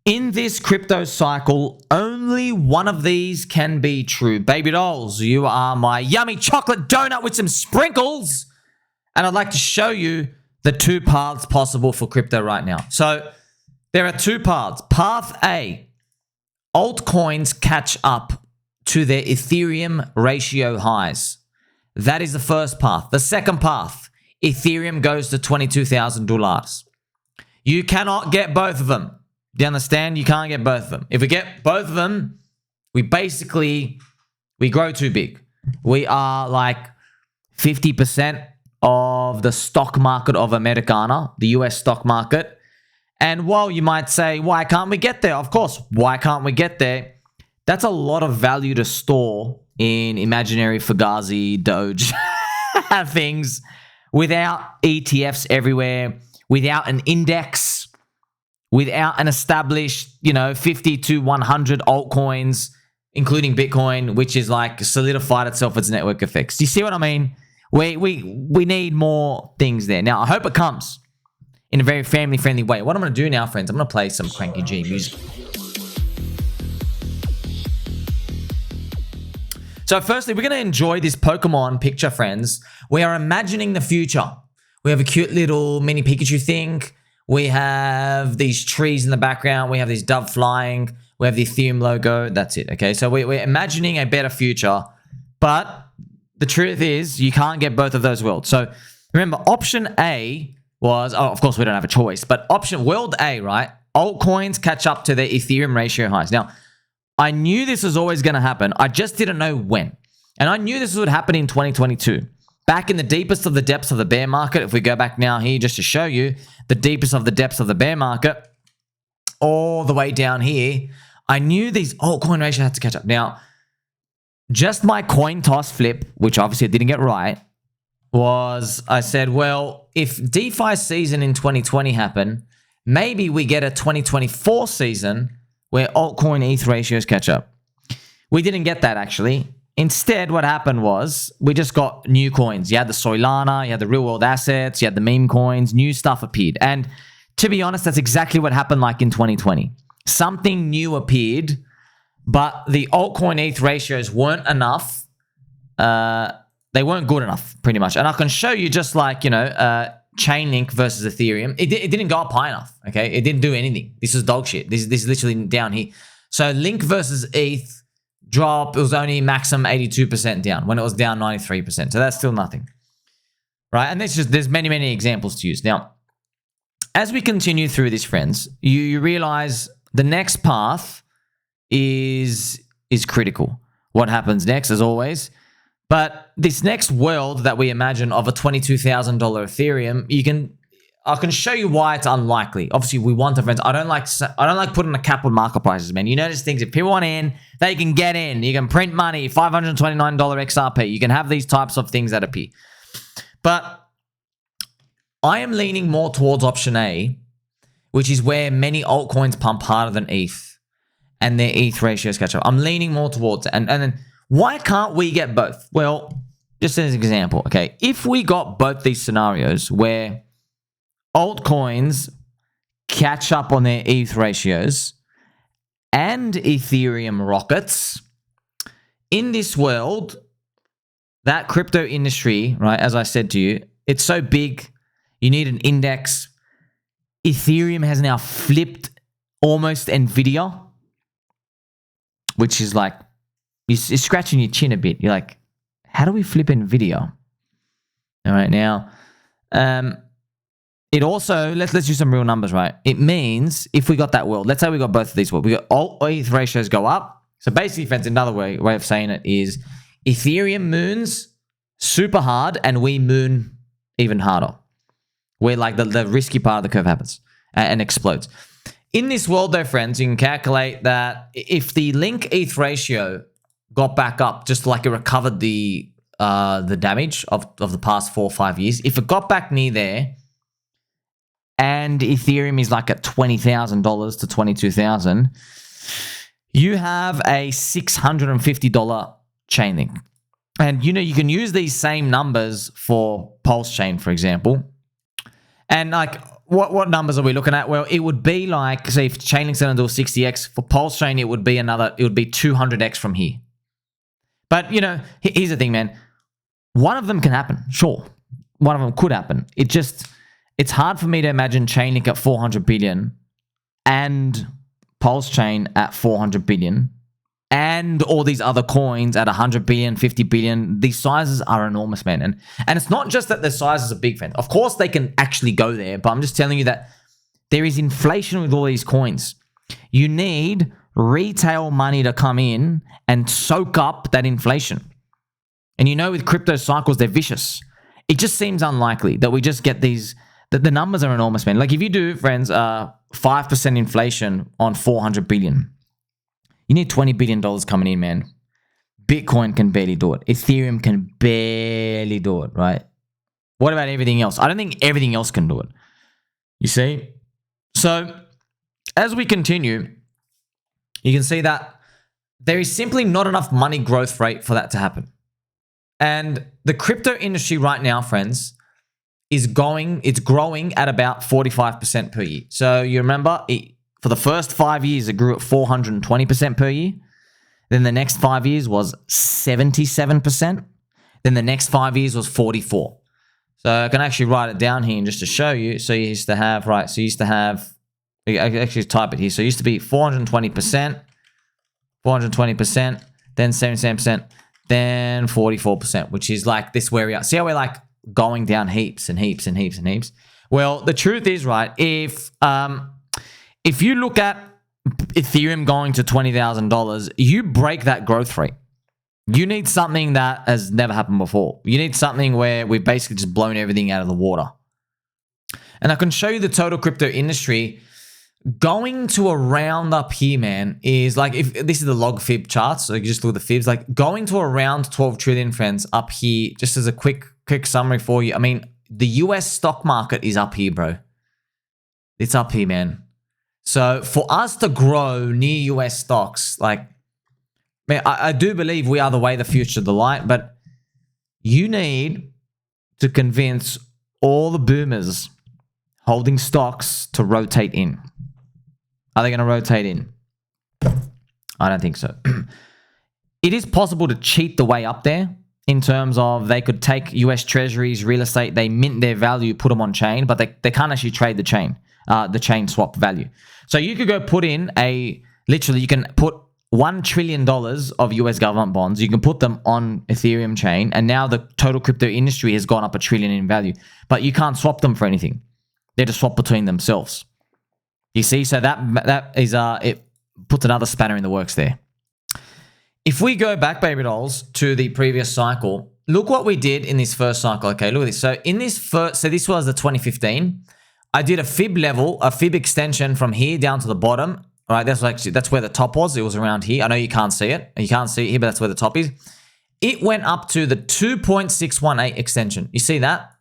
In this crypto cycle, only one of these can be true. Baby dolls, you are my yummy chocolate donut with some sprinkles. And I'd like to show you the two paths possible for crypto right now. So there are two paths. Path A, altcoins catch up to their Ethereum ratio highs. That is the first path. The second path, Ethereum goes to $22,000. You cannot get both of them. Do you understand? You can't get both of them. If we get both of them, we grow too big. We are like 50% of the stock market of Americana, the US stock market. And while you might say, why can't we get there? Of course, why can't we get there? That's a lot of value to store in imaginary Fugazi, Doge things without ETFs everywhere, without an index, without an established, 50 to 100 altcoins, including Bitcoin, which is like solidified itself as network effects. Do you see what I mean? We need more things there. Now, I hope it comes in a very family-friendly way. What I'm going to do now, friends, I'm going to play some Cranky G music. So firstly, we're going to enjoy this Pokemon picture, friends. We are imagining the future. We have a cute little mini Pikachu thing. We have these trees in the background. We have this dove flying. We have the Ethereum logo. That's it, okay? So we're imagining a better future. But the truth is, you can't get both of those worlds. So remember, option A was, of course, we don't have a choice. But world A, right? Altcoins catch up to their Ethereum ratio highs. Now, I knew this was always going to happen. I just didn't know when. And I knew this would happen in 2022. Back in the deepest of the depths of the bear market, if we go back now here just to show you the deepest of the depths of the bear market, all the way down here, I knew these altcoin ratios had to catch up. Now, just my coin toss flip, which obviously I didn't get right, was I said, well, if DeFi season in 2020 happened, maybe we get a 2024 season where altcoin ETH ratios catch up. We didn't get that, actually. Instead, what happened was we just got new coins. You had the Solana, you had the real-world assets, you had the meme coins, new stuff appeared. And to be honest, that's exactly what happened like in 2020. Something new appeared, but the altcoin ETH ratios weren't enough. They weren't good enough, pretty much. And I can show you just like, Chainlink versus Ethereum. It didn't go up high enough, okay? It didn't do anything. This is dog shit. This is literally down here. So Link versus ETH drop, it was only maximum 82% down when it was down 93%. So that's still nothing, right? And there's many examples to use. Now, as we continue through this, friends, you realize the next path is critical. What happens next, as always. But this next world that we imagine of a $22,000 Ethereum, I can show you why it's unlikely. Obviously, we want it, friends. I don't like putting a cap on market prices, man. You notice things. If people want in, they can get in. You can print money, $529 XRP. You can have these types of things that appear. But I am leaning more towards option A, which is where many altcoins pump harder than ETH, and their ETH ratios catch up. I'm leaning more towards it. And then why can't we get both? Well, just as an example, okay, if we got both these scenarios where altcoins catch up on their ETH ratios and Ethereum rockets, in this world, that crypto industry, right, as I said to you, it's so big, you need an index. Ethereum has now flipped almost Nvidia, which is like, you're scratching your chin a bit. You're like, how do we flip Nvidia? All right, now, it also, let's do some real numbers, right? It means if we got that world, let's say we got both of these worlds, we got alt ETH ratios go up. So basically, friends, another way of saying it is Ethereum moons super hard and we moon even harder. Where like the risky part of the curve happens and explodes. In this world, though, friends, you can calculate that if the Link ETH ratio got back up, just like it recovered the damage of the past 4 or 5 years, if it got back near there, and Ethereum is like at $20,000 to $22,000, you have a $650 Chainlink. And you can use these same numbers for Pulse Chain, for example. And like what numbers are we looking at? Well, it would be like, say, if Chainlink's going to do a 60x, for Pulse Chain, it would be 200x from here. But, you know, here's the thing, man. One of them can happen, sure. One of them could happen. It's hard for me to imagine Chainlink at 400 billion and Pulse Chain at 400 billion and all these other coins at 100 billion, 50 billion. These sizes are enormous, man. And it's not just that the sizes are big, friends. Of course, they can actually go there, but I'm just telling you that there is inflation with all these coins. You need retail money to come in and soak up that inflation. And you know, with crypto cycles, they're vicious. It just seems unlikely that we just get these. The numbers are enormous, man. Like if you do, friends, 5% inflation on 400 billion, you need $20 billion coming in, man. Bitcoin can barely do it. Ethereum can barely do it, right? What about everything else? I don't think everything else can do it. You see? So as we continue, you can see that there is simply not enough money growth rate for that to happen. And the crypto industry right now, friends, it's growing at about 45% per year. So you remember, for the first 5 years, it grew at 420% per year. Then the next 5 years was 77%. Then the next 5 years was 44%. So I can actually write it down here and just to show you. So you used to have, right, so you used to have, I actually type it here. So it used to be 420%, 420%, then 77%, then 44%, which is like this where we are. See how we're like going down heaps and heaps and heaps and heaps? Well, the truth is, right, if you look at Ethereum going to $20,000, you break that growth rate. You need something that has never happened before. You need something where we've basically just blown everything out of the water. And I can show you the total crypto industry going to around up here, man, is like, if this is the log fib charts, so you just look at the fibs, like going to around 12 trillion, friends, up here, just as a quick summary for you. I mean, the US stock market is up here, bro. It's up here, man. So for us to grow near US stocks, like, man, I do believe we are the way, the future, the light, but you need to convince all the boomers holding stocks to rotate in. Are they going to rotate in? I don't think so. It is possible to cheat the way up there in terms of they could take US treasuries, real estate, they mint their value, put them on chain, but they can't actually trade the chain swap value. So you could go put in literally you can put $1 trillion of US government bonds. You can put them on Ethereum chain, and now the total crypto industry has gone up $1 trillion in value, but you can't swap them for anything. They just swap between themselves. You see, so that is it puts another spanner in the works there. If we go back, baby dolls, to the previous cycle, look what we did in this first cycle. Okay, look at this. So in this first, so this was the 2015. I did a fib level, a fib extension from here down to the bottom. All right, that's where the top was. It was around here. I know you can't see it. You can't see it here, but that's where the top is. It went up to the 2.618 extension. You see that?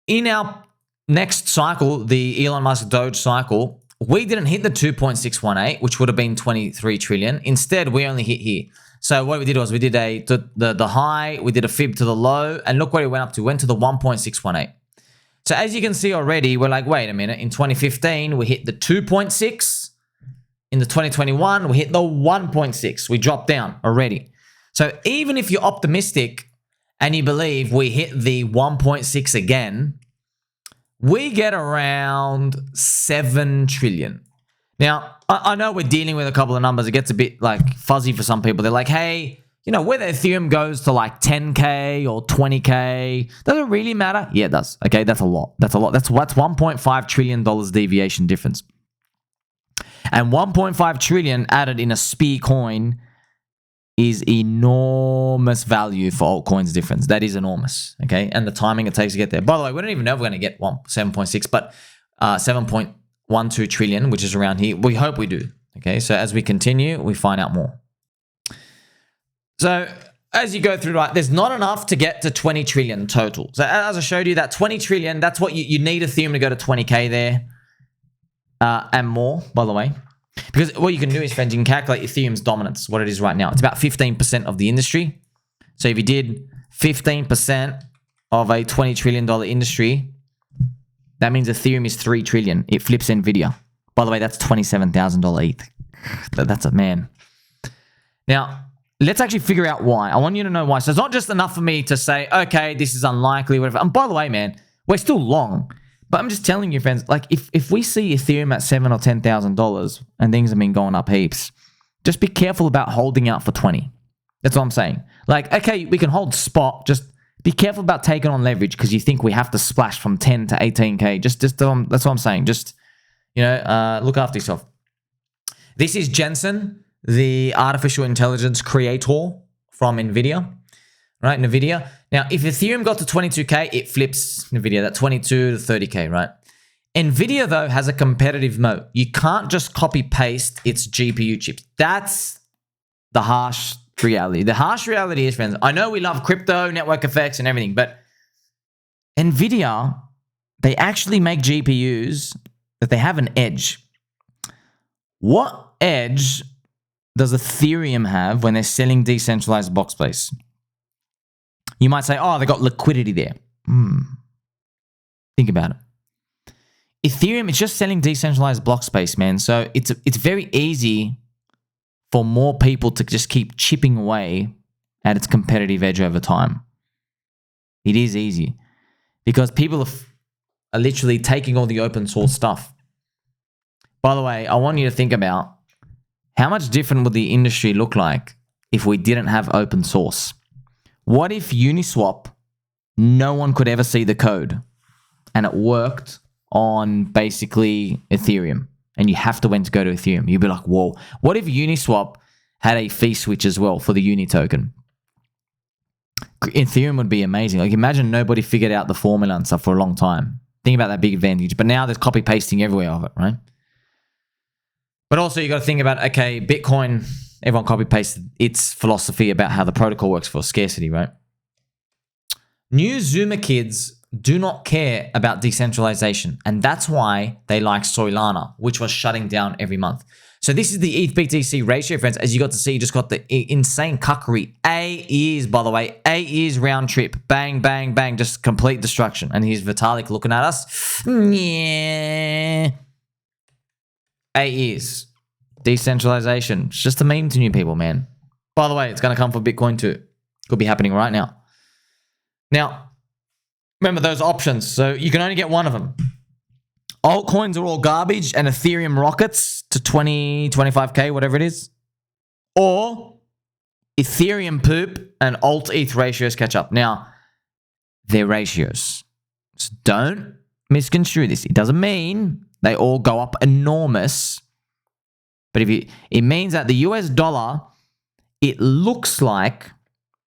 In our next cycle, the Elon Musk Doge cycle, we didn't hit the 2.618, which would have been 23 trillion. Instead, we only hit here. So what we did was we did the high, we did a fib to the low, and look where it went up to. Went to the 1.618. So as you can see already, we're like, wait a minute. In 2015, we hit the 2.6. In the 2021, we hit the 1.6. We dropped down already. So even if you're optimistic and you believe we hit the 1.6 again, we get around 7 trillion. Now, I know we're dealing with a couple of numbers. It gets a bit like fuzzy for some people. They're like, hey, you know, whether Ethereum goes to like 10K or 20K, does it really matter? Yeah, it does. Okay, that's a lot. That's a lot. That's $1.5 trillion deviation difference. And 1.5 trillion added in a SPI coin is enormous value for altcoins difference. That is enormous, okay? And the timing it takes to get there. By the way, we don't even know if we're going to get 7.6, but 7.12 trillion, which is around here. We hope we do, okay? So as we continue, we find out more. So as you go through, right, there's not enough to get to 20 trillion total. So as I showed you, that 20 trillion, that's what you need Ethereum to go to 20K there and more, by the way. Because what you can do is, friends, you can calculate Ethereum's dominance, what it is right now. It's about 15% of the industry. So if you did 15% of a $20 trillion industry, That means Ethereum is 3 trillion. It flips Nvidia. By the way, that's $27,000 ETH. That's a man. Now, let's actually figure out why. I want you to know why. So it's not just enough for me to say, okay, this is unlikely, whatever. And by the way, man, we're still long. But I'm just telling you, friends, like if we see Ethereum at $7,000 or $10,000 and things have been going up heaps, just be careful about holding out for 20. That's what I'm saying. Like, okay, we can hold spot. Just be careful about taking on leverage because you think we have to splash from 10 to 18K. Just that's what I'm saying. Just, look after yourself. This is Jensen, the artificial intelligence creator from Nvidia, right? Nvidia. Now, if Ethereum got to 22K, it flips Nvidia, that 22 to 30K, right? Nvidia, though, has a competitive moat. You can't just copy-paste its GPU chips. That's the harsh reality. The harsh reality is, friends, I know we love crypto, network effects, and everything, but Nvidia, they actually make GPUs that they have an edge. What edge does Ethereum have when they're selling decentralized block space? You might say, oh, they got liquidity there. Think about it. Ethereum, it's just selling decentralized block space, man. So it's very easy for more people to just keep chipping away at its competitive edge over time. It is easy because people are literally taking all the open source stuff. By the way, I want you to think about how much different would the industry look like if we didn't have open source? What if Uniswap, no one could ever see the code and it worked on basically Ethereum and you have to go to Ethereum? You'd be like, whoa. What if Uniswap had a fee switch as well for the Uni token? Ethereum would be amazing. Like imagine nobody figured out the formula and stuff for a long time. Think about that big advantage. But now there's copy pasting everywhere of it, right? But also you got to think about, okay, Bitcoin, everyone copy pasted its philosophy about how the protocol works for scarcity, right? New Zoomer kids do not care about decentralization. And that's why they like Solana, which was shutting down every month. So this is the ETH BTC ratio, friends. As you got to see, you just got the insane cuckery. A is, by the way, A is round trip. Bang, bang, bang. Just complete destruction. And here's Vitalik looking at us. Yeah. A is decentralization. It's just a meme to new people, man. By the way, it's going to come for Bitcoin too. Could be happening right now. Now, remember those options. So you can only get one of them. Altcoins are all garbage and Ethereum rockets to 20, 25K, whatever it is. Or Ethereum poop and ETH ratios catch up. Now, they're ratios. So don't misconstrue this. It doesn't mean they all go up enormous. But it means that the US dollar, it looks like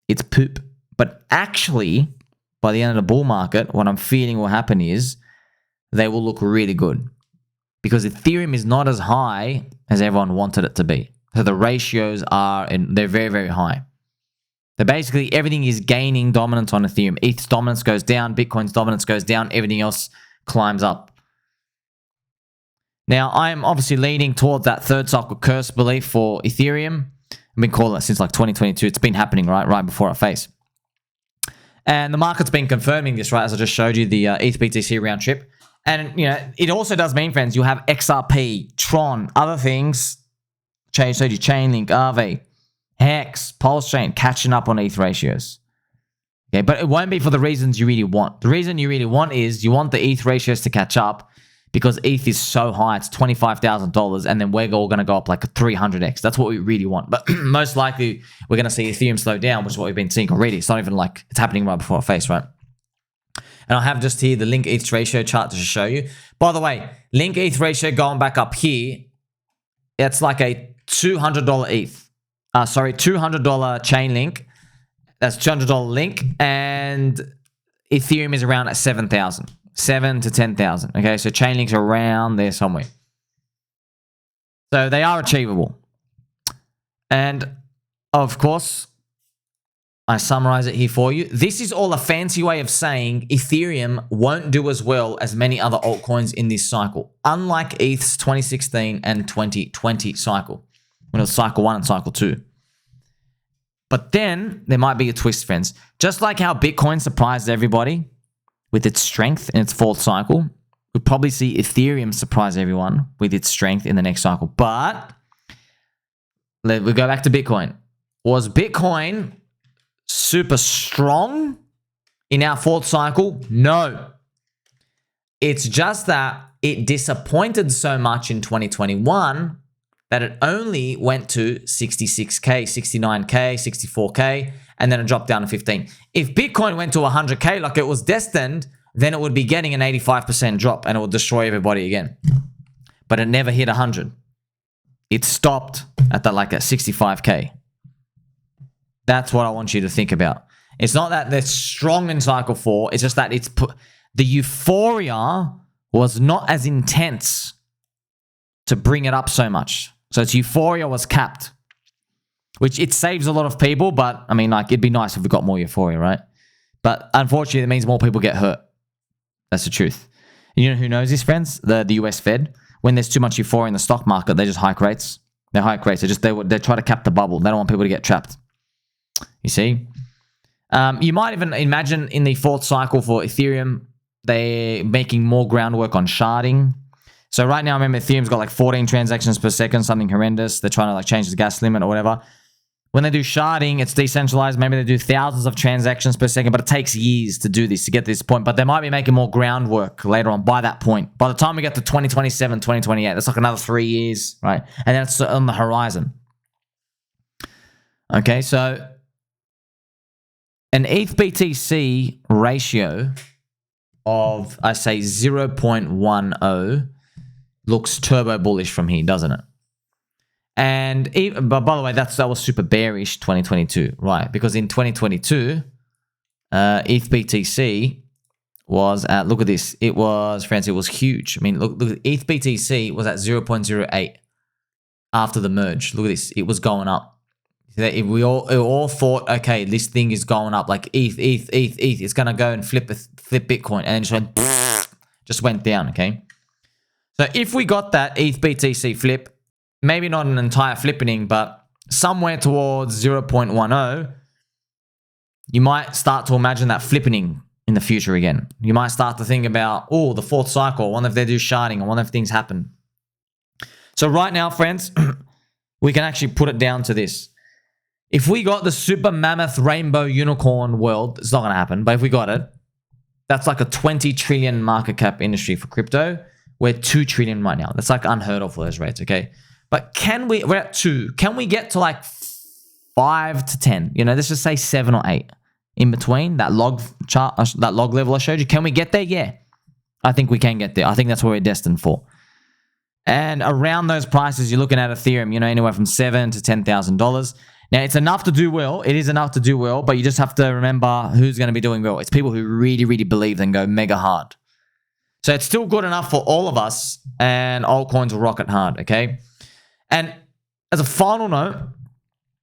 it's poop. But actually, by the end of the bull market, what I'm feeling will happen is they will look really good. Because Ethereum is not as high as everyone wanted it to be. So the ratios they're very, very high. So basically, everything is gaining dominance on Ethereum. ETH's dominance goes down, Bitcoin's dominance goes down, everything else climbs up. Now, I'm obviously leaning towards that third cycle curse belief for Ethereum. I've been calling it since like 2022. It's been happening right before our face. And the market's been confirming this, right, as I just showed you, the ETH BTC round trip. And, it also does mean, friends, you'll have XRP, Tron, other things, Chainlink, Aave, Hex, Pulse Chain, catching up on ETH ratios. Okay, but it won't be for the reasons you really want. The reason you really want is you want the ETH ratios to catch up because ETH is so high, it's $25,000, and then we're all going to go up like a 300x. That's what we really want. But most likely, we're going to see Ethereum slow down, which is what we've been seeing already. It's not even like it's happening right before our face, right? And I have just here the link ETH ratio chart to show you. By the way, link ETH ratio going back up here, it's like a $200 ETH. $200 chain link. That's $200 link. And Ethereum is around at 7,000. 7 to 10,000. Okay, so Chainlink's around there somewhere. So they are achievable. And of course, I summarize it here for you. This is all a fancy way of saying Ethereum won't do as well as many other altcoins in this cycle, unlike ETH's 2016 and 2020 cycle, when it was cycle 1 and cycle 2. But then there might be a twist, friends. Just like how Bitcoin surprised everybody with its strength in its fourth cycle, we'll probably see Ethereum surprise everyone with its strength in the next cycle. But we go back to Bitcoin. Was Bitcoin super strong in our fourth cycle? No. It's just that it disappointed so much in 2021 that it only went to 66K, 69K, 64K, and then it dropped down to 15. If Bitcoin went to 100K like it was destined, then it would be getting an 85% drop and it would destroy everybody again. But it never hit 100. It stopped at that like at 65K. That's what I want you to think about. It's not that they're strong in cycle 4. It's just that the euphoria was not as intense to bring it up so much. So its euphoria was capped, which it saves a lot of people. But I mean, like, it'd be nice if we got more euphoria, right? But unfortunately, it means more people get hurt. That's the truth. You know who knows this, friends? The US Fed. When there's too much euphoria in the stock market, they just hike rates. They hike rates. They try to cap the bubble. They don't want people to get trapped. You see? You might even imagine in the fourth cycle for Ethereum, they're making more groundwork on sharding. So right now, remember, Ethereum's got like 14 transactions per second, something horrendous. They're trying to like change the gas limit or whatever. When they do sharding, it's decentralized. Maybe they do thousands of transactions per second, but it takes years to do this, to get to this point. But they might be making more groundwork later on by that point. By the time we get to 2027, 2028, that's like another 3 years, right? And then it's on the horizon. Okay, so an ETH BTC ratio of, I say, 0.10 looks turbo bullish from here, doesn't it? And even, but by the way, that was super bearish 2022, right? Because in 2022, ETH BTC was at, look at this, it was, friends, it was huge. I mean, look, ETH BTC was at 0.08 after the merge. Look at this, it was going up. We all thought, okay, this thing is going up, like ETH, it's gonna go and flip Bitcoin, and then just went down. Okay, so if we got that ETH BTC flip, maybe not an entire flippening, but somewhere towards 0.10, you might start to imagine that flippening in the future again. You might start to think about, oh, the fourth cycle. I wonder if they do sharding. I wonder if things happen. So right now, friends, we can actually put it down to this. If we got the super mammoth rainbow unicorn world, it's not going to happen, but if we got it, that's like a 20 trillion market cap industry for crypto. We're 2 trillion right now. That's like unheard of for those rates, okay? But we're at 2. Can we get to like 5 to 10? You know, let's just say 7 or 8 in between that log chart, that log level I showed you. Can we get there? Yeah, I think we can get there. I think that's what we're destined for. And around those prices, you're looking at Ethereum, you know, anywhere from $7,000 to $10,000. Now, it's enough to do well. It is enough to do well, but you just have to remember who's going to be doing well. It's people who really, really believe and go mega hard. So it's still good enough for all of us, and altcoins will rocket hard, okay? And as a final note,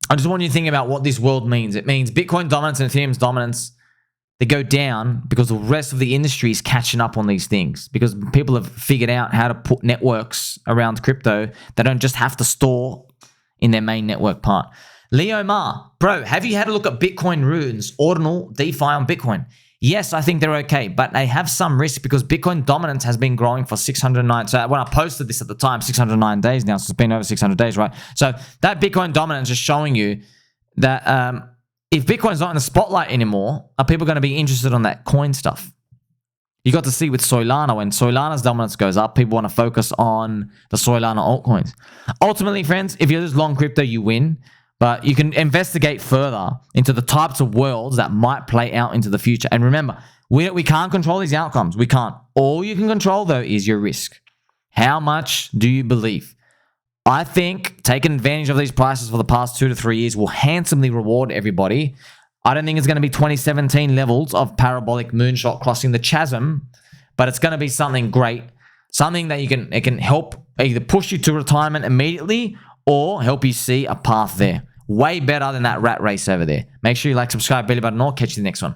I just want you to think about what this world means. It means Bitcoin dominance and Ethereum's dominance, they go down because the rest of the industry is catching up on these things, because people have figured out how to put networks around crypto. They don't just have to store in their main network part. Leo Ma, bro, have you had a look at Bitcoin runes, Ordinal, DeFi on Bitcoin? Yes, I think they're okay, but they have some risk because Bitcoin dominance has been growing for 609. So when I posted this at the time, 609 days now, so it's been over 600 days, right? So that Bitcoin dominance is showing you that if Bitcoin's not in the spotlight anymore, are people going to be interested on that coin stuff? You got to see with Solana, when Solana's dominance goes up, people want to focus on the Solana altcoins. Ultimately, friends, if you're just long crypto, you win. But you can investigate further into the types of worlds that might play out into the future. And remember, we can't control these outcomes. We can't. All you can control, though, is your risk. How much do you believe? I think taking advantage of these prices for the past 2 to 3 years will handsomely reward everybody. I don't think it's going to be 2017 levels of parabolic moonshot crossing the chasm, but it's going to be something great. Something that it can help either push you to retirement immediately or help you see a path there. Way better than that rat race over there. Make sure you like, subscribe, belly button, or catch you in the next one.